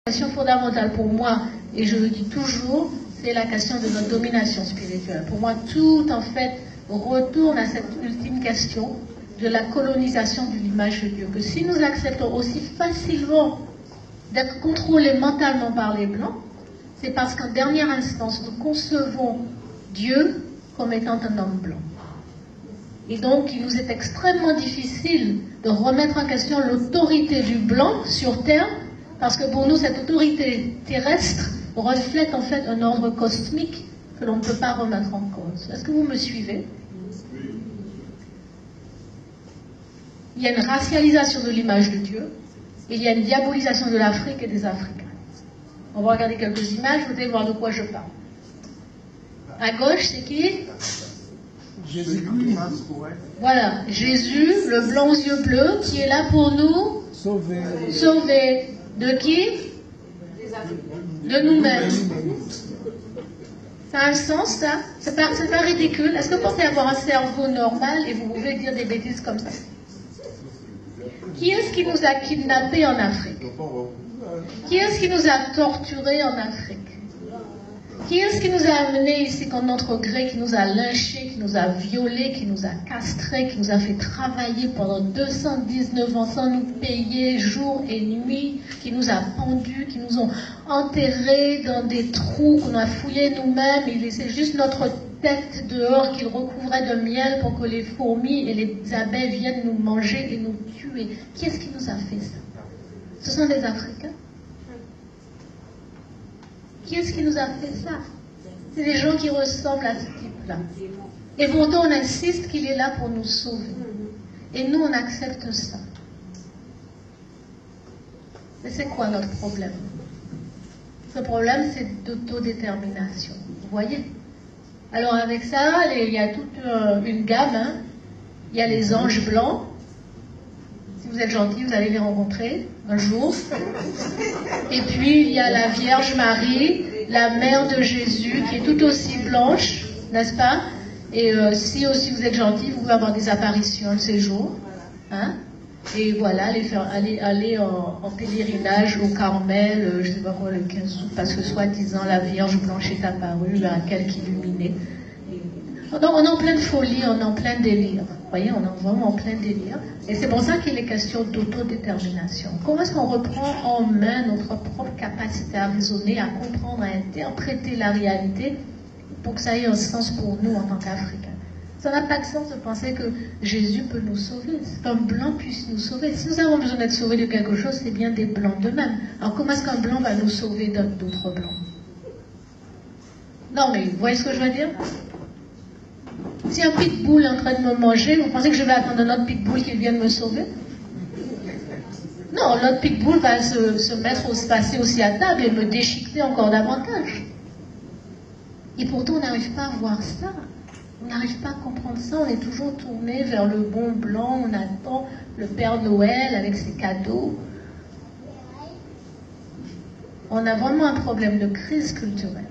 question fondamentale pour moi, et je le dis toujours, c'est la question de notre domination spirituelle. Pour moi, tout en fait retourne à cette ultime question de la colonisation de l'image de Dieu. Que si nous acceptons aussi facilement d'être contrôlés mentalement par les Blancs, c'est parce qu'en dernière instance, nous concevons Dieu comme étant un homme blanc. Et donc, il nous est extrêmement difficile de remettre en question l'autorité du blanc sur terre, parce que pour nous, cette autorité terrestre reflète en fait un ordre cosmique que l'on ne peut pas remettre en cause. Est-ce que vous me suivez? Il y a une racialisation de l'image de Dieu, et il y a une diabolisation de l'Afrique et des Africains. On va regarder quelques images, vous allez voir de quoi je parle. À gauche, c'est qui? Jésus. Voilà, Jésus, le blanc aux yeux bleus, qui est là pour nous Sauver. sauver. De qui? De nous-mêmes. Ça a un sens, ça? C'est pas ridicule. Est-ce que vous pensez avoir un cerveau normal et vous pouvez dire des bêtises comme ça? Qui est-ce qui nous a kidnappés en Afrique? Qui est-ce qui nous a torturés en Afrique? Qui est-ce qui nous a amenés ici contre notre gré, qui nous a lynchés, qui nous a violés, qui nous a castrés, qui nous a fait travailler pendant 219 ans sans nous payer jour et nuit, qui nous a pendus, qui nous ont enterrés dans des trous qu'on a fouillés nous-mêmes, ils laissaient juste notre tête dehors qu'ils recouvraient de miel pour que les fourmis et les abeilles viennent nous manger et nous tuer. Qui est-ce qui nous a fait ça? Ce sont des Africains. Qui est-ce qui nous a fait ça? C'est des gens qui ressemblent à ce type-là. Et pourtant, on insiste qu'il est là pour nous sauver. Et nous, on accepte ça. Mais c'est quoi notre problème? Ce problème, c'est d'autodétermination. Vous voyez? Alors avec ça, il y a toute une gamme. Hein. Il y a les anges blancs. Si vous êtes gentil, vous allez les rencontrer un jour. Et puis, il y a la Vierge Marie, la mère de Jésus, qui est tout aussi blanche, n'est-ce pas? Et si aussi vous êtes gentil, vous pouvez avoir des apparitions de ces jours. Hein? Et voilà, aller en pèlerinage au Carmel, je ne sais pas quoi, le 15 août, parce que soi-disant la Vierge blanche est apparue, un quelque illuminé. On est en pleine folie, on est en plein délire. Vous voyez, on est vraiment en plein délire. Et c'est pour ça qu'il est question d'autodétermination. Comment est-ce qu'on reprend en main notre propre capacité à raisonner, à comprendre, à interpréter la réalité pour que ça ait un sens pour nous en tant qu'Africains? Ça n'a pas de sens de penser que Jésus peut nous sauver, qu'un blanc puisse nous sauver. Si nous avons besoin d'être sauvés de quelque chose, c'est bien des blancs d'eux-mêmes. Alors comment est-ce qu'un blanc va nous sauver d'autres blancs? Non mais, vous voyez ce que je veux dire? Si un pitbull est en train de me manger, vous pensez que je vais attendre un autre pitbull qui vienne me sauver? Non, l'autre pitbull va se passer aussi à table et me déchiqueter encore davantage. Et pourtant, on n'arrive pas à voir ça. On n'arrive pas à comprendre ça. On est toujours tourné vers le bon blanc. On attend le Père Noël avec ses cadeaux. On a vraiment un problème de crise culturelle.